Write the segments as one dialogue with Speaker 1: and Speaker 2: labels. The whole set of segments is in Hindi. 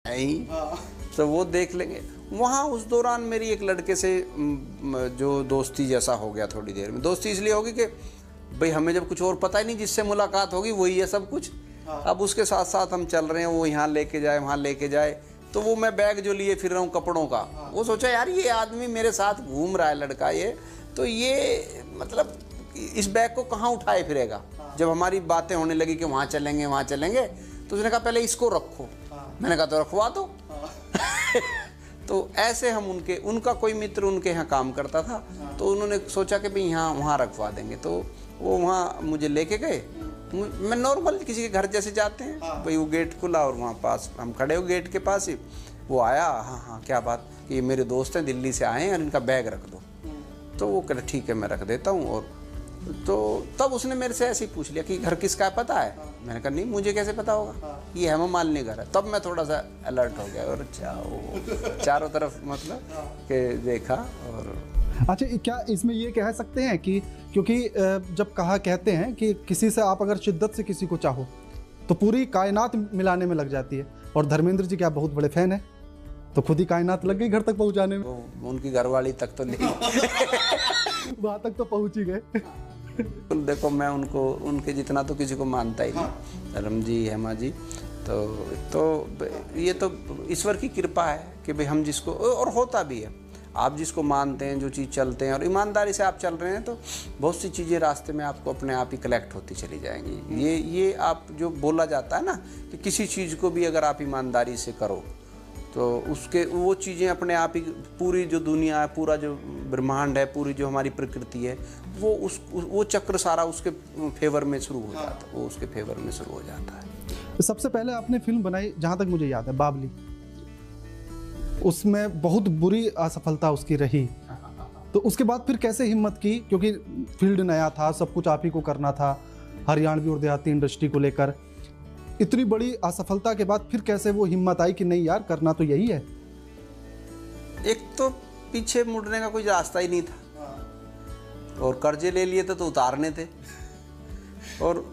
Speaker 1: नहीं, तो वो देख लेंगे। वहाँ उस दौरान मेरी एक लड़के से जो दोस्ती जैसा हो गया, थोड़ी देर में दोस्ती इसलिए होगी कि भाई हमें जब कुछ और पता ही नहीं, जिससे मुलाकात होगी वही है सब कुछ। अब उसके साथ साथ हम चल रहे हैं, वो यहाँ लेके जाए वहाँ लेके जाए, तो वो मैं बैग जो लिए फिर रहा हूँ कपड़ों का, वो सोचा यार ये आदमी मेरे साथ घूम रहा है लड़का ये, तो ये मतलब इस बैग को कहाँ उठाए फिरेगा। जब हमारी बातें होने लगी कि वहाँ चलेंगे वहाँ चलेंगे, तो उसने कहा पहले इसको रखो। मैंने कहा तो रखवा दो। तो ऐसे हम उनका कोई मित्र उनके यहाँ काम करता था, तो उन्होंने सोचा कि भाई यहाँ वहाँ रखवा देंगे, तो वो वहाँ मुझे लेके गए। मैं नॉर्मल किसी के घर जैसे जाते हैं, भाई वो गेट खुला और वहाँ पास हम खड़े हो गेट के पास ही, वो आया, हाँ क्या बात, कि ये मेरे दोस्त हैं दिल्ली से आए हैं और इनका बैग रख दो। तो वो कह ठीक है मैं रख देता हूँ। और तो तब उसने मेरे से ऐसे ही पूछ लिया कि घर किसका है पता है। मैंने कहा नहीं मुझे कैसे पता होगा, ये हेमा मालिनी घर है। तब मैं थोड़ा सा अलर्ट हो गया और अच्छा चारों तरफ मतलब के देखा। और
Speaker 2: अच्छा, क्या इसमें ये कह सकते हैं कि क्योंकि जब कहते हैं कि किसी से आप अगर शिद्दत से किसी को चाहो तो पूरी कायनात मिलाने में लग जाती है, और धर्मेंद्र जी के आप बहुत बड़े फैन हैं, तो खुद ही कायनात लग गई घर तक पहुंचाने में।
Speaker 1: उनकी घरवाली तक तो नहीं
Speaker 2: वहाँ तक तो पहुँच ही गए।
Speaker 1: देखो मैं उनके जितना तो किसी को मानता ही नहीं, धर्म जी हेमा जी, तो ये तो ईश्वर की कृपा है कि भाई हम जिसको, और होता भी है, आप जिसको मानते हैं जो चीज़ चलते हैं और ईमानदारी से आप चल रहे हैं, तो बहुत सी चीज़ें रास्ते में आपको अपने आप ही कलेक्ट होती चली जाएंगी। ये आप जो बोला जाता है ना कि किसी चीज़ को भी अगर आप ईमानदारी से करो तो उसके वो चीज़ें अपने आप ही, पूरी जो दुनिया है, पूरा जो ब्रह्मांड है, पूरी जो हमारी प्रकृति है, वो चक्र सारा उसके फेवर में शुरू हो जाता है, वो उसके फेवर में शुरू हो जाता है।
Speaker 2: सबसे पहले आपने फिल्म बनाई, जहाँ तक मुझे याद है, बावली, उसमें बहुत बुरी असफलता उसकी रही, तो उसके बाद फिर कैसे हिम्मत की, क्योंकि फील्ड नया था, सब कुछ आप ही को करना था, हरियाणवी और देहाती इंडस्ट्री को लेकर, इतनी बड़ी असफलता के बाद फिर कैसे वो हिम्मत आई कि नहीं यार करना तो यही है।
Speaker 1: एक तो पीछे मुड़ने का कोई रास्ता ही नहीं था, और कर्जे ले लिए थे तो उतारने थे, और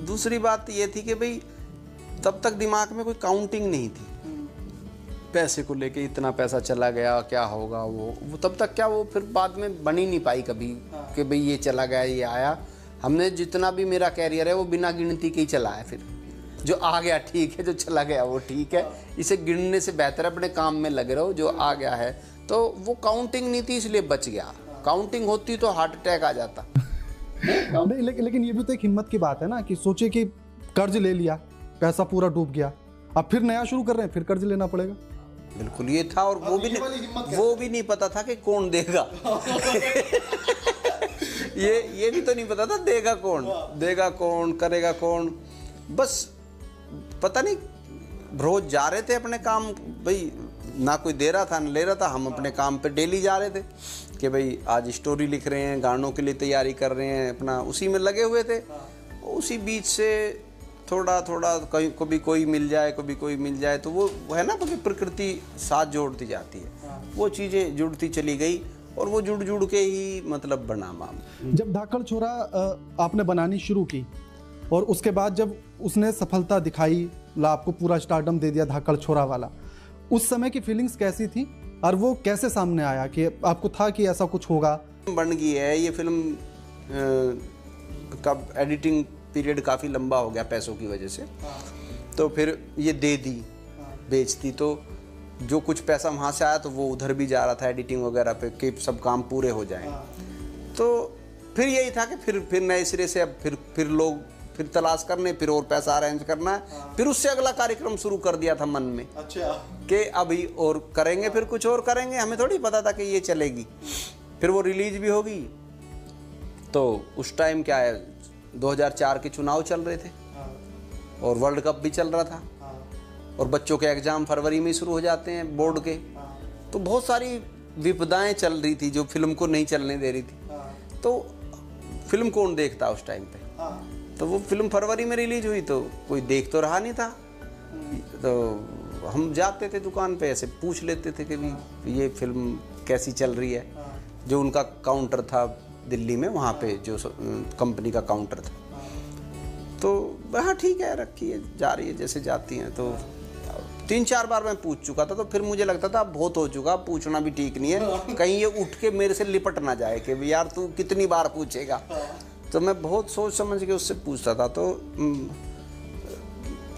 Speaker 1: दूसरी बात ये थी कि भाई तब तक दिमाग में कोई काउंटिंग नहीं थी पैसे को लेके, इतना पैसा चला गया क्या होगा, वो तब तक क्या, वो फिर बाद में बन ही नहीं पाई कभी कि भाई ये चला गया ये आया। हमने जितना भी मेरा कैरियर है वो बिना गिनती के ही चला है, फिर जो आ गया ठीक है, जो चला गया वो ठीक है, इसे गिनने से बेहतर अपने काम में लगे रहो, जो आ गया है। तो वो काउंटिंग नहीं थी इसलिए बच गया, काउंटिंग होती तो हार्ट अटैक आ जाता।
Speaker 2: नहीं, लेकिन ये भी तो एक हिम्मत की बात है ना, कि सोचे कि कर्ज ले लिया, पैसा पूरा डूब गया, अब फिर नया शुरू कर रहे हैं, फिर कर्ज लेना पड़ेगा।
Speaker 1: बिल्कुल ये था, और वो भी नहीं पता था कि कौन देगा। ये भी तो नहीं पता था देगा कौन करेगा कौन, बस पता नहीं, रोज जा रहे थे अपने काम, भाई ना कोई दे रहा था ना ले रहा था, हम अपने काम पे डेली जा रहे थे कि भाई आज स्टोरी लिख रहे हैं, गानों के लिए तैयारी कर रहे हैं, अपना उसी में लगे हुए थे। उसी बीच से थोड़ा कभी कोई मिल जाए, कभी कोई मिल जाए, तो वो है ना, क्योंकि प्रकृति साथ जोड़ती जाती है, वो चीज़ें जुड़ती चली गई, और वो जुड़ के ही मतलब बना मामला।
Speaker 2: जब धाकड़ छोरा आपने बनानी शुरू की, और उसके बाद जब उसने सफलता दिखाई, आपको पूरा स्टारडम दे दिया धाकड़ छोरा वाला, उस समय की फीलिंग्स कैसी थी, और वो कैसे सामने आया कि आपको था कि ऐसा कुछ होगा?
Speaker 1: बन गई है ये फिल्म, कब एडिटिंग पीरियड काफ़ी लंबा हो गया पैसों की वजह से, तो फिर ये दे दी, बेच दी, तो जो कुछ पैसा वहाँ से आया तो वो उधर भी जा रहा था एडिटिंग वगैरह पे कि सब काम पूरे हो जाएं। तो फिर यही था कि फिर नए सिरे से अब फिर लोग फिर तलाश करने, फिर और पैसा अरेंज करना है, फिर उससे अगला कार्यक्रम शुरू कर दिया था मन में। अच्छा, कि अभी और करेंगे, फिर कुछ और करेंगे, हमें थोड़ी पता था कि ये चलेगी। फिर वो रिलीज भी होगी, तो उस टाइम क्या है, 2004 के चुनाव चल रहे थे, और वर्ल्ड कप भी चल रहा था, और बच्चों के एग्ज़ाम फरवरी में शुरू हो जाते हैं बोर्ड के, तो बहुत सारी विपदाएं चल रही थी जो फिल्म को नहीं चलने दे रही थी। तो फिल्म कौन देखता उस टाइम पे, तो वो फिल्म फरवरी में रिलीज हुई, तो कोई देख तो रहा नहीं था, तो हम जाते थे दुकान पे, ऐसे पूछ लेते थे कि भी ये फिल्म कैसी चल रही है। जो उनका काउंटर था दिल्ली में, वहाँ पे जो कंपनी का काउंटर था, तो हाँ ठीक है, रखी है, जा रही है जैसे जाती हैं, तो 3-4 बार मैं पूछ चुका था, तो फिर मुझे लगता था अब बहुत हो चुका, अब पूछना भी ठीक नहीं है, कहीं ये उठ के मेरे से लिपट ना जाए कि यार तू कितनी बार पूछेगा। तो मैं बहुत सोच समझ के उससे पूछता था। तो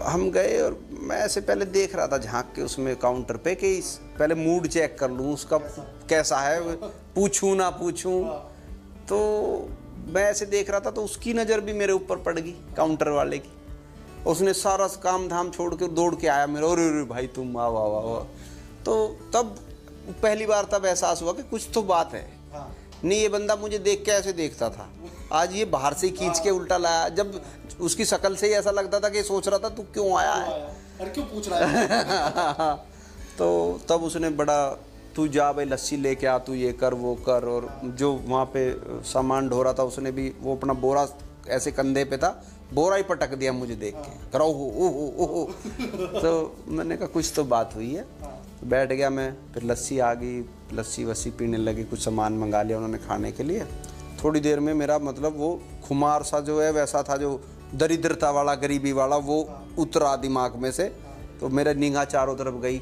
Speaker 1: हम गए और मैं ऐसे पहले देख रहा था झांक के उसमें काउंटर पे कि पहले मूड चेक कर लूँ उसका कैसा है, पूछूं ना पूछूं। तो मैं ऐसे देख रहा था तो उसकी नज़र भी मेरे ऊपर पड़ गई, काउंटर वाले की। उसने सारा काम धाम छोड़ के दौड़ के आया मेरे, अरे भाई तुम वाह वाह वाह। तो तब पहली बार तब एहसास हुआ कि कुछ तो बात है। नहीं ये बंदा मुझे देख के ऐसे देखता था, आज ये बाहर से खींच के उल्टा लाया। जब उसकी शक्ल से ही ऐसा लगता था कि सोच रहा था तू क्यों आया है,
Speaker 3: और क्यों पूछ रहा है।
Speaker 1: तो तब उसने बड़ा, तू जा भाई लस्सी लेके आ, तू ये कर वो कर। और जो वहाँ पे सामान ढो रहा था उसने भी वो अपना बोरा ऐसे कंधे पे था, बोरा ही पटक दिया मुझे देख के, करो ओहो। तो मैंने कहा कुछ तो बात हुई है। बैठ गया मैं, फिर लस्सी आ गई, लस्सी वस्सी पीने लगी, कुछ सामान मंगा लिया उन्होंने खाने के लिए। थोड़ी देर में मेरा मतलब वो खुमार सा जो है वैसा था, जो दरिद्रता वाला गरीबी वाला, वो उतरा दिमाग में से। तो मेरा निगाह चारों तरफ गई,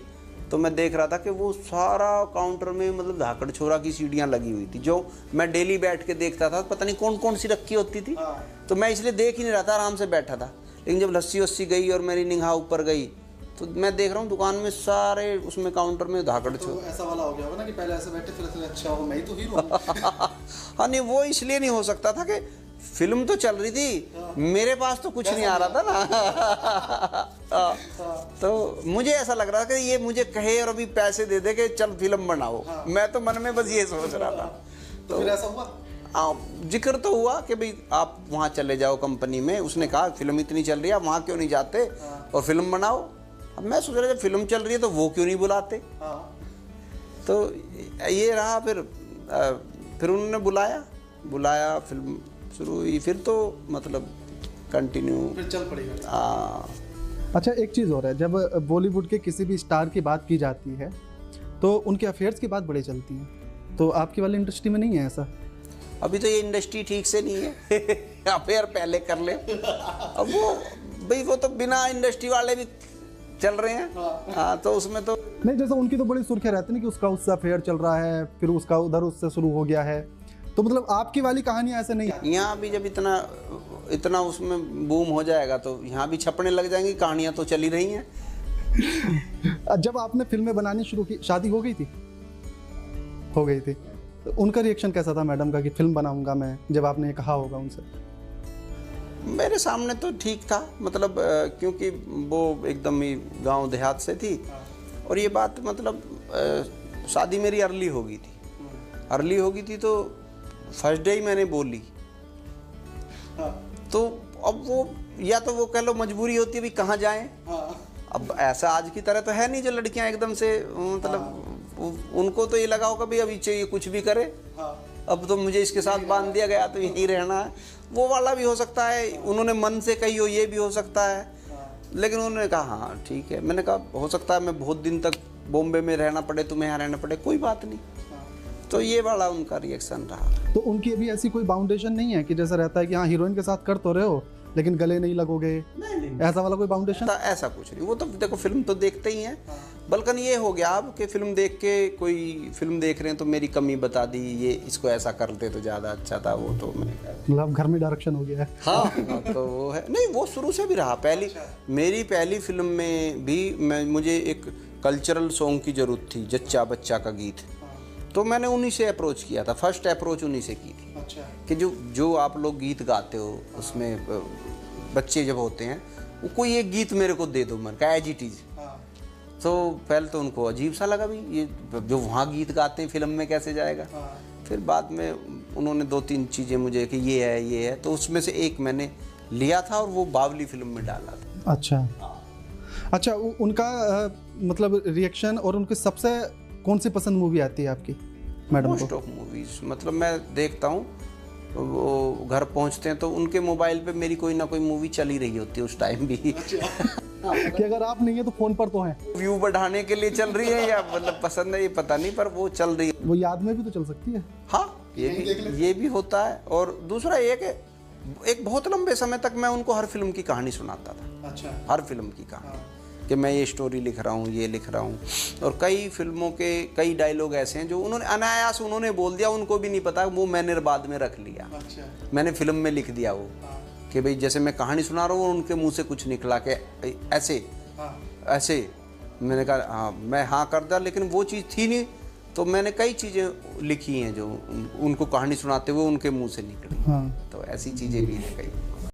Speaker 1: तो मैं देख रहा था कि वो सारा काउंटर में मतलब धाकड़ छोरा की सीढ़ियाँ लगी हुई थी, जो मैं डेली बैठ के देखता था, पता नहीं कौन कौन सी रखी होती थी। तो मैं इसलिए देख ही नहीं रहा था, आराम से बैठा था। लेकिन जब लस्सी वस्सी गई और मेरी निगाह ऊपर गई तो मैं देख रहा हूँ दुकान में सारे उसमें काउंटर में धाकड़ छोर।
Speaker 3: तो ऐसा वाला हो गया होगा ना कि पहले ऐसे बैठे फिर ऐसे अच्छा हो, मैं ही तो हीरो हूँ।
Speaker 1: हाँ नहीं वो इसलिए नहीं हो सकता था कि फिल्म तो चल रही थी, मेरे पास तो कुछ नहीं आ रहा था ना। तो मुझे ऐसा लग रहा था कि ये मुझे कहे और अभी पैसे दे दे कि चल फिल्म बनाओ। मैं तो मन में बस ये सोच रहा था।
Speaker 3: तो फिर ऐसा हुआ,
Speaker 1: जिक्र तो हुआ कि भाई आप वहाँ चले जाओ कंपनी में। उसने कहा फिल्म इतनी चल रही है, आप वहाँ क्यों नहीं जाते और फिल्म बनाओ। अब मैं सोच रहा जब फिल्म चल रही है तो वो क्यों नहीं बुलाते। तो ये रहा। फिर उन्होंने बुलाया, फिल्म शुरू हुई, फिर तो मतलब कंटिन्यू
Speaker 3: फिर चल पड़ी।
Speaker 2: अच्छा एक चीज़ और है, जब बॉलीवुड के किसी भी स्टार की बात की जाती है तो उनके अफेयर्स की बात बड़ी चलती है, तो आपकी वाली इंडस्ट्री में नहीं है ऐसा?
Speaker 1: अभी तो ये इंडस्ट्री ठीक से नहीं है। अफेयर पहले कर ले। अब वो तो बिना इंडस्ट्री वाले भी चल रहे हैं। हाँ तो उसमें तो
Speaker 2: नहीं, जैसा उनकी तो बड़ी सुर्खियाँ रहती है कि उसका उससे अफेयर चल रहा है, फिर उसका उधर उससे शुरू हो गया है। तो मतलब आपकी वाली कहानी ऐसे नहीं है?
Speaker 1: यहाँ भी जब इतना उसमें बूम हो जाएगा तो यहाँ भी छपने लग जाएंगी, कहानियाँ तो चली रही हैं।
Speaker 2: जब आपने फिल्में बनानी शुरू की, शादी हो गई थी? हो गई थी। तो उनका रिएक्शन कैसा था मैडम का कि फिल्म बनाऊंगा मैं, जब आपने ये कहा होगा उनसे?
Speaker 1: मेरे सामने तो ठीक था, मतलब क्योंकि वो एकदम ही गांव देहात से थी। और ये बात मतलब शादी मेरी अर्ली हो गई थी तो फर्स्ट डे ही मैंने बोली। तो अब वो या तो वो कह लो मजबूरी होती है भी कहाँ जाएं। अब ऐसा आज की तरह तो है नहीं जो लड़कियां एकदम से मतलब उनको तो ये लगा होगा भी अभी चाहिए कुछ भी करे, अब तो मुझे इसके साथ बांध दिया गया तो यहीं रहना है। वो वाला भी हो सकता है, उन्होंने मन से कही हो, ये भी हो सकता है। लेकिन उन्होंने कहा हाँ ठीक है। मैंने कहा हो सकता है मैं बहुत दिन तक बॉम्बे में रहना पड़े, तुम्हें यहाँ रहना पड़े, कोई बात नहीं। तो ये वाला उनका रिएक्शन रहा।
Speaker 2: तो उनकी अभी ऐसी कोई बाउंडेशन नहीं है कि जैसा रहता है कि हाँ हीरोइन के साथ कर तो रहे हो लेकिन गले नहीं लगोगे?
Speaker 1: नहीं।
Speaker 2: ऐसा वाला कोई बाउंडेशन?
Speaker 1: ऐसा कुछ नहीं। वो तो देखो फिल्म तो देखते ही हैं। बल्कि ये हो गया अब कि फिल्म देख के कोई फिल्म देख रहे हैं तो मेरी कमी बता दी, ये इसको ऐसा करते तो ज़्यादा अच्छा था। वो तो मैंने
Speaker 2: मतलब घर में डायरेक्शन हो गया है।
Speaker 1: हाँ तो वो है नहीं, वो शुरू से भी रहा। मेरी पहली फिल्म में भी मुझे एक कल्चरल सॉन्ग की ज़रूरत थी, जच्चा बच्चा का गीत। तो मैंने उन्हीं से अप्रोच किया था, फर्स्ट अप्रोच उन्हीं से की थी।
Speaker 3: अच्छा।
Speaker 1: कि जो आप लोग गीत गाते हो उसमें बच्चे जब होते हैं वो कोई एक गीत मेरे को दे दो, मैंने कहा एज इट इज़। तो पहले तो उनको अजीब सा लगा भी ये जो वहाँ गीत गाते हैं फिल्म में कैसे जाएगा। फिर बाद में उन्होंने 2-3 चीज़ें मुझे कि ये है, तो उसमें से एक मैंने लिया था और वो बावली फिल्म में डाला था।
Speaker 2: अच्छा उनका मतलब रिएक्शन और उनकी सबसे कौन सी पसंद मूवी आती है आपकी मैडम को?
Speaker 1: मोस्ट ऑफ मूवीज मतलब मैं देखता हूँ, वो घर पहुँचते हैं तो उनके मोबाइल पे मेरी कोई ना कोई मूवी चली रही होती है उस टाइम भी।
Speaker 2: कि अगर आप नहीं है तो फोन पर तो है,
Speaker 1: व्यू बढ़ाने के लिए चल रही है या मतलब पसंद है ये पता नहीं, पर वो चल रही है।
Speaker 2: वो याद में भी तो चल सकती है।
Speaker 1: हाँ ये भी होता है। और दूसरा ये कि एक बहुत लंबे समय तक मैं उनको हर फिल्म की कहानी सुनाता था।
Speaker 3: अच्छा।
Speaker 1: हर फिल्म की कहानी कि मैं ये स्टोरी लिख रहा हूँ, ये लिख रहा हूँ। और कई फिल्मों के कई डायलॉग ऐसे हैं जो उन्होंने अनायास उन्होंने बोल दिया, उनको भी नहीं पता, वो मैंने बाद में रख लिया,
Speaker 3: अच्छा।
Speaker 1: मैंने फिल्म में लिख दिया वो कि भाई जैसे मैं कहानी सुना रहा हूँ और उनके मुंह से कुछ निकला कि ऐसे ऐसे, मैंने कहा हाँ मैं हाँ कर दिया, लेकिन वो चीज़ थी नहीं। तो मैंने कई चीज़ें लिखी हैं जो उनको कहानी सुनाते हुए उनके मुंह से निकली।
Speaker 2: हाँ।
Speaker 1: तो ऐसी चीज़ें भी हैं कई।